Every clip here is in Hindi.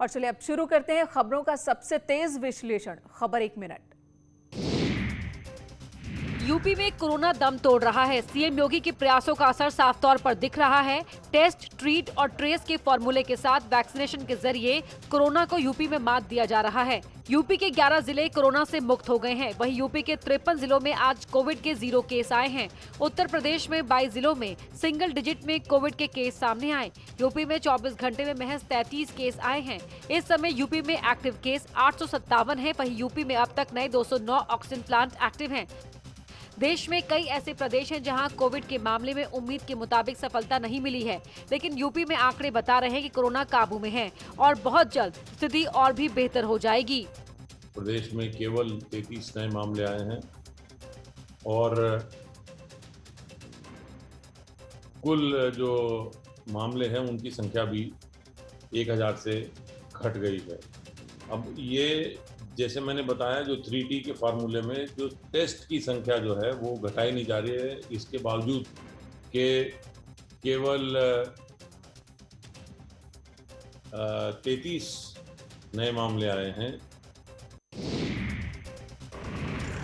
और चलिए अब शुरू करते हैं खबरों का सबसे तेज विश्लेषण। खबर 1 मिनट। यूपी में कोरोना दम तोड़ रहा है। सीएम योगी के प्रयासों का असर साफ तौर पर दिख रहा है। टेस्ट, ट्रीट और ट्रेस के फॉर्मूले के साथ वैक्सीनेशन के जरिए कोरोना को यूपी में मात दिया जा रहा है। यूपी के 11 जिले कोरोना से मुक्त हो गए हैं। वहीं यूपी के 53 जिलों में आज कोविड के 0 केस आए हैं। उत्तर प्रदेश में 22 जिलों में सिंगल डिजिट में कोविड के केस सामने आए। यूपी में 24 घंटे में महज 33 केस आए हैं। इस समय यूपी में एक्टिव केस 857 है। वहीं यूपी में अब तक नए 209 ऑक्सीजन प्लांट एक्टिव हैं। देश में कई ऐसे प्रदेश हैं जहां कोविड के मामले में उम्मीद के मुताबिक सफलता नहीं मिली है, लेकिन यूपी में आंकड़े बता रहे हैं कि कोरोना काबू में है और बहुत जल्द स्थिति और भी बेहतर हो जाएगी। प्रदेश में केवल 33 नए मामले आए हैं और कुल जो मामले हैं उनकी संख्या भी 1000 से घट गई है। अब ये जैसे मैंने बताया, जो 3T के फार्मूले में जो टेस्ट की संख्या जो है वो घटाई नहीं जा रही है, इसके बावजूद के केवल 33 नए मामले आए हैं।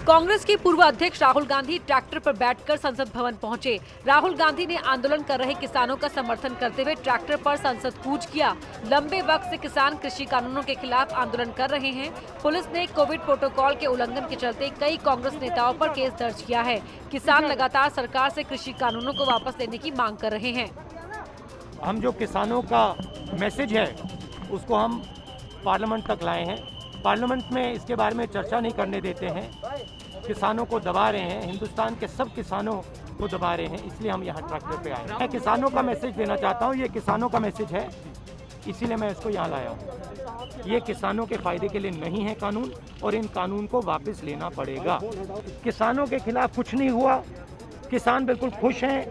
कांग्रेस के पूर्व अध्यक्ष राहुल गांधी ट्रैक्टर पर बैठकर संसद भवन पहुंचे। राहुल गांधी ने आंदोलन कर रहे किसानों का समर्थन करते हुए ट्रैक्टर पर संसद कूच किया। लंबे वक्त से किसान कृषि कानूनों के खिलाफ आंदोलन कर रहे हैं। पुलिस ने कोविड प्रोटोकॉल के उल्लंघन के चलते कई कांग्रेस नेताओं पर केस दर्ज किया है। किसान लगातार सरकार से कृषि कानूनों को वापस लेने की मांग कर रहे हैं। हम जो किसानों का मैसेज है उसको हम पार्लियामेंट तक लाए हैं। पार्लियामेंट में इसके बारे में चर्चा नहीं करने देते हैं, किसानों को दबा रहे हैं, हिंदुस्तान के सब किसानों को दबा रहे हैं, इसलिए हम यहाँ ट्रैक्टर पे आए हैं। मैं किसानों का मैसेज देना चाहता हूँ, ये किसानों का मैसेज है, इसीलिए मैं इसको यहाँ लाया हूँ। ये किसानों के फायदे के लिए नहीं है कानून और इन कानून को वापस लेना पड़ेगा। किसानों के खिलाफ कुछ नहीं हुआ, किसान बिल्कुल खुश हैं।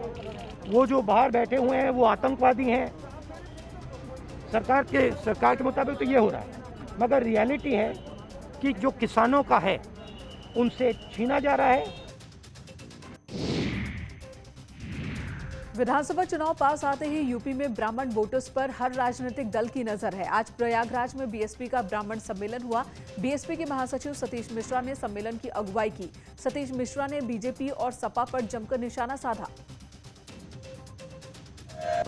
वो जो बाहर बैठे हुए हैं वो आतंकवादी हैं। सरकार के मुताबिक तो ये हो रहा है, मगर रियलिटी है कि जो किसानों का है उनसे छीना जा रहा है। विधानसभा चुनाव पास आते ही यूपी में ब्राह्मण वोटर्स पर हर राजनीतिक दल की नजर है। आज प्रयागराज में बीएसपी का ब्राह्मण सम्मेलन हुआ। बीएसपी के महासचिव सतीश मिश्रा ने सम्मेलन की अगुवाई की। सतीश मिश्रा ने बीजेपी और सपा पर जमकर निशाना साधा।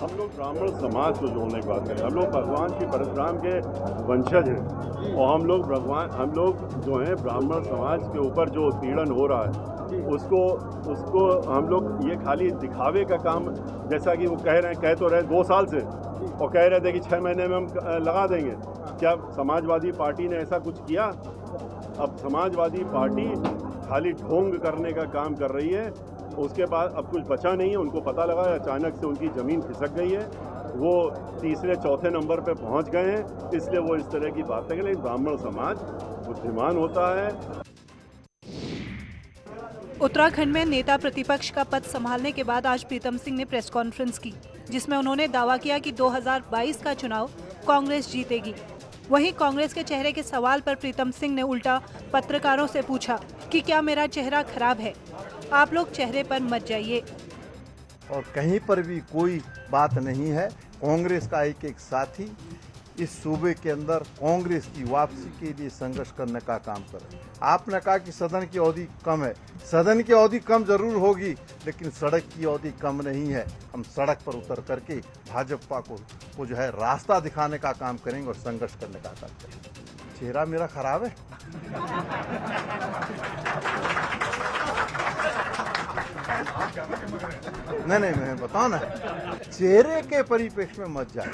हम लोग ब्राह्मण समाज को जोड़ने की बात करें। हम लोग भगवान की परशुराम के वंशज हैं और हम लोग जो हैं ब्राह्मण समाज के ऊपर जो उत्पीड़न हो रहा है उसको हम लोग ये खाली दिखावे का काम, जैसा कि वो कह तो रहे 2 साल से और कह रहे थे कि 6 महीने में हम लगा देंगे। क्या समाजवादी पार्टी ने ऐसा कुछ किया? अब समाजवादी पार्टी खाली ढोंग करने का काम कर रही है। उसके बाद अब कुछ बचा नहीं है। उनको पता लगा अचानक से उनकी ज़मीन खिसक गई है, वो तीसरे चौथे नंबर पे पहुंच गए हैं, इसलिए वो इस तरह की बातें करें। लेकिन ब्राह्मण समाज बुद्धिमान होता है। उत्तराखंड में नेता प्रतिपक्ष का पद संभालने के बाद आज प्रीतम सिंह ने प्रेस कॉन्फ्रेंस की, जिसमें उन्होंने दावा किया कि 2022 का चुनाव कांग्रेस जीतेगी। वहीं कांग्रेस के चेहरे के सवाल पर प्रीतम सिंह ने उल्टा पत्रकारों से पूछा कि क्या मेरा चेहरा खराब है? आप लोग चेहरे पर मत जाइए। और कहीं पर भी कोई बात नहीं है। कांग्रेस का एक साथी इस सूबे के अंदर कांग्रेस की वापसी के लिए संघर्ष करने का काम करे। आपने कहा कि सदन की अवधि कम है। सदन की अवधि कम जरूर होगी, लेकिन सड़क की अवधि कम नहीं है। हम सड़क पर उतर करके भाजपा को जो है रास्ता दिखाने का काम करेंगे और संघर्ष करने का काम करेंगे। चेहरा मेरा खराब है? नहीं, मैं बताऊं ना, चेहरे के परिप्रेक्ष्य में मत जाए।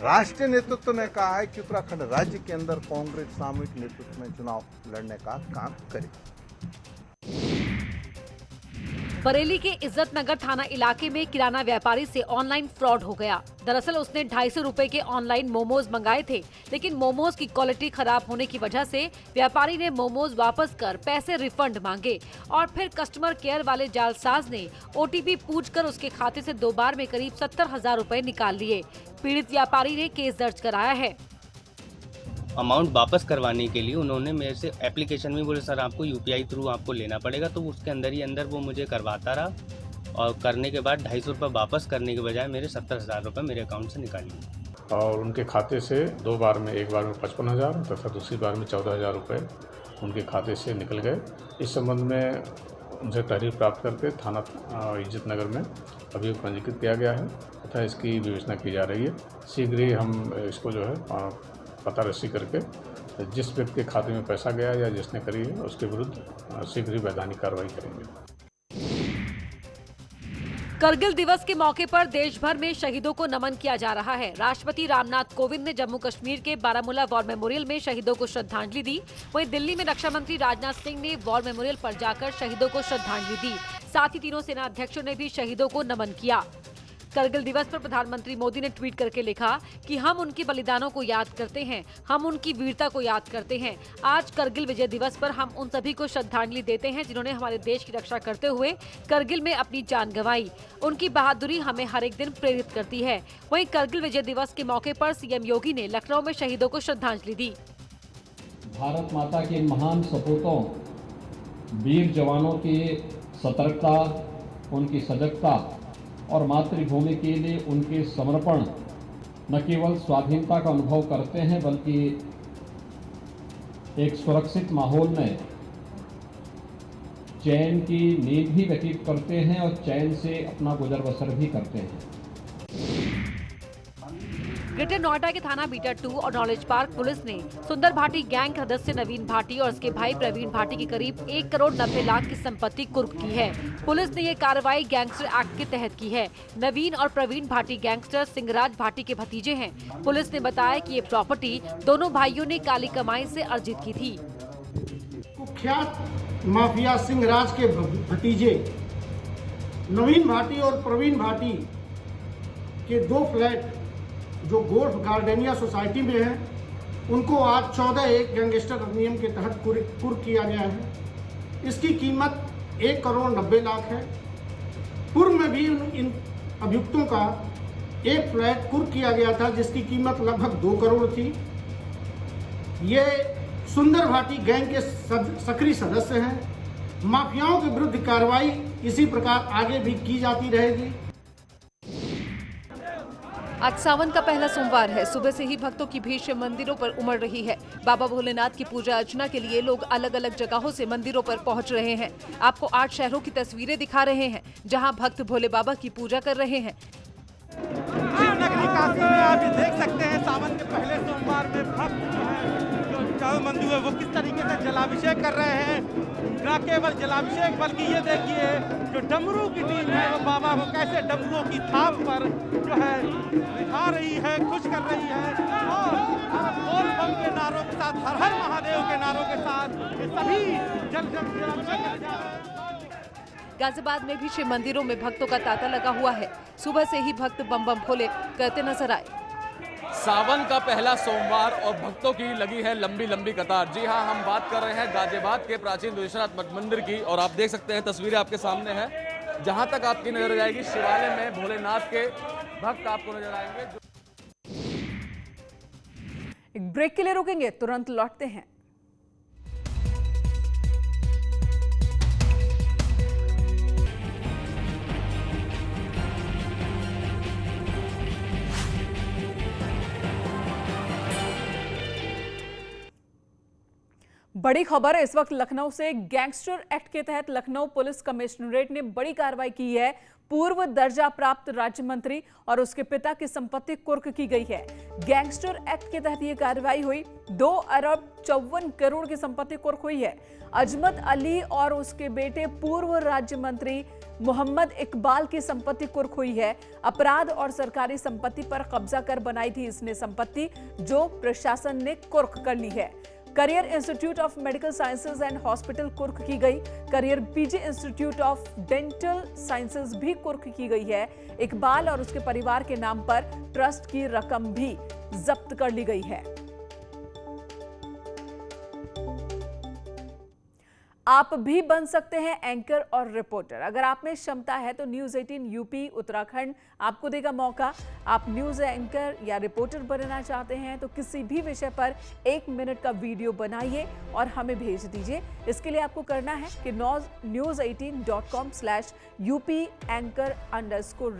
राष्ट्रीय नेतृत्व ने कहा है कि उत्तराखंड राज्य के अंदर कांग्रेस सामूहिक नेतृत्व में चुनाव लड़ने का काम करे। बरेली के इज्जत नगर थाना इलाके में किराना व्यापारी से ऑनलाइन फ्रॉड हो गया। दरअसल उसने 250 रुपए के ऑनलाइन मोमोज मंगाए थे, लेकिन मोमोज की क्वालिटी खराब होने की वजह से व्यापारी ने मोमोज वापस कर पैसे रिफंड मांगे और फिर कस्टमर केयर वाले जालसाज ने OTP पूछकर उसके खाते से 2 बार में करीब 70,000 रुपए निकाल लिए। पीड़ित व्यापारी ने केस दर्ज कराया है। अमाउंट वापस करवाने के लिए उन्होंने मेरे से एप्लीकेशन में बोले सर आपको UPI थ्रू आपको लेना पड़ेगा, तो उसके अंदर ही अंदर वो मुझे करवाता रहा और करने के बाद 250 रुपये वापस करने के बजाय मेरे 70,000 रुपये मेरे अकाउंट से निकाल लिए। और उनके खाते से 2 बार में, एक बार में 55,000 तथा दूसरी बार में 14,000 रुपये उनके खाते से निकल गए। इस संबंध में उनसे तहरीर प्राप्त करके थाना इज्जत नगर में अभियोग पंजीकृत किया गया है तथा इसकी विवेचना की जा रही है। शीघ्र ही हम इसको जो है पता रसी करके जिस व्यक्ति के खाते में पैसा गया या जिसने करी है उसके विरुद्ध शीघ्र ही वैधानिक कार्रवाई करेंगे। करगिल दिवस के मौके पर देश भर में शहीदों को नमन किया जा रहा है। राष्ट्रपति रामनाथ कोविंद ने जम्मू कश्मीर के बारामूला वॉर मेमोरियल में शहीदों को श्रद्धांजलि दी। वहीं दिल्ली में रक्षा मंत्री राजनाथ सिंह ने वॉर मेमोरियल पर जाकर शहीदों को श्रद्धांजलि दी। साथ ही तीनों सेना अध्यक्षों ने भी शहीदों को नमन किया। करगिल दिवस पर प्रधानमंत्री मोदी ने ट्वीट करके लिखा कि हम उनके बलिदानों को याद करते हैं, हम उनकी वीरता को याद करते हैं। आज करगिल विजय दिवस पर हम उन सभी को श्रद्धांजलि देते हैं जिन्होंने हमारे देश की रक्षा करते हुए करगिल में अपनी जान गंवाई। उनकी बहादुरी हमें हर एक दिन प्रेरित करती है। वहीं करगिल विजय दिवस के मौके पर सीएम योगी ने लखनऊ में शहीदों को श्रद्धांजलि दी। भारत माता के महान सपूतों, वीर जवानों की सतर्कता, उनकी सजगता और मातृभूमि के लिए उनके समर्पण न केवल स्वाधीनता का अनुभव करते हैं बल्कि एक सुरक्षित माहौल में चैन की नींद भी व्यतीत करते हैं और चैन से अपना गुजर बसर भी करते हैं। ग्रेटर नोएडा के थाना बीटा 2 और नॉलेज पार्क पुलिस ने सुंदर भाटी गैंग सदस्य नवीन भाटी और उसके भाई प्रवीण भाटी की करीब 1 करोड़ 90 लाख की संपत्ति कुर्क की है। पुलिस ने ये कार्रवाई गैंगस्टर एक्ट के तहत की है। नवीन और प्रवीण भाटी गैंगस्टर सिंगराज भाटी के भतीजे हैं। पुलिस ने बताया कि ये प्रॉपर्टी दोनों भाइयों ने काली कमाई से अर्जित की थी। कुख्यात माफिया सिंगराज के भतीजे नवीन भाटी और प्रवीण भाटी के 2 फ्लैट जो गोल्फ गार्डेनिया सोसाइटी में है, उनको आज 14(1) गैंगस्टर अधिनियम के तहत कुर्क किया गया है। इसकी कीमत 1 करोड़ 90 लाख है। पूर्व में भी इन अभियुक्तों का एक फ्लैट कुर्क किया गया था जिसकी कीमत लगभग 2 करोड़ थी। ये सुंदर भाटी गैंग के सक्रिय सदस्य हैं। माफियाओं के विरुद्ध कार्रवाई इसी प्रकार आगे भी की जाती रहेगी। आज सावन का पहला सोमवार है। सुबह से ही भक्तों की भीड़ से मंदिरों पर उमड़ रही है। बाबा भोलेनाथ की पूजा अर्चना के लिए लोग अलग अलग जगहों से मंदिरों पर पहुंच रहे हैं। आपको 8 शहरों की तस्वीरें दिखा रहे हैं जहां भक्त भोले बाबा की पूजा कर रहे हैं। शिवनगरी काशी में आप ये देख सकते हैं सावन के पहले सोमवार में भक्त जो मंदिर है वो किस तरीके से जलाभिषेक कर रहे हैं। न केवल जलाभिषेक बल्कि ये देखिए जो डमरू की टीम है वो बाबा को कैसे डमरुओं की थाप पर जो है दिखा रही है, खुश कर रही है और बोल बम के नारों के साथ, हर हर महादेव के नारों के साथ ये सभी जलाभिषेक कर जा रहे हैं। गाजियाबाद में भी शिव मंदिरों में भक्तों का तांता लगा हुआ है। सुबह से ही भक्त बम बम भोले करते नजर आए। सावन का पहला सोमवार और भक्तों की लगी है लंबी लंबी कतार। जी हां, हम बात कर रहे हैं गाजियाबाद के प्राचीन विश्वनाथ मठ मंदिर की और आप देख सकते हैं तस्वीरें आपके सामने हैं। जहां तक आपकी नजर जाएगी शिवालय में भोलेनाथ के भक्त आपको नजर आएंगे। एक ब्रेक के लिए रुकेंगे, तुरंत लौटते हैं। बड़ी खबर है इस वक्त लखनऊ से। गैंगस्टर एक्ट के तहत लखनऊ पुलिस कमिश्नरेट ने बड़ी कार्रवाई की है। पूर्व दर्जा प्राप्त राज्य मंत्री और उसके पिता की संपत्ति कुर्क की गई है। गैंगस्टर एक्ट के तहत यह कार्रवाई हुई। 2 अरब 54 करोड़ की संपत्ति कुर्क हुई है। अजमत अली और उसके बेटे पूर्व राज्य मंत्री मोहम्मद इकबाल की संपत्ति कुर्क हुई है। अपराध और सरकारी संपत्ति पर कब्जा कर बनाई थी इसने संपत्ति, जो प्रशासन ने कुर्क कर ली है। Career institute of medical sciences and hospital कुर्क की गई। Career PG institute of dental sciences भी कुर्क की गई है। इकबाल और उसके परिवार के नाम पर ट्रस्ट की रकम भी जब्त कर ली गई है। आप भी बन सकते हैं एंकर और रिपोर्टर। अगर आप में क्षमता है तो न्यूज़ 18 यूपी उत्तराखंड आपको देगा मौका। आप न्यूज़ एंकर या रिपोर्टर बनना चाहते हैं तो किसी भी विषय पर 1 मिनट का वीडियो बनाइए और हमें भेज दीजिए। इसके लिए आपको करना है कि news18.com/UP_anchor_।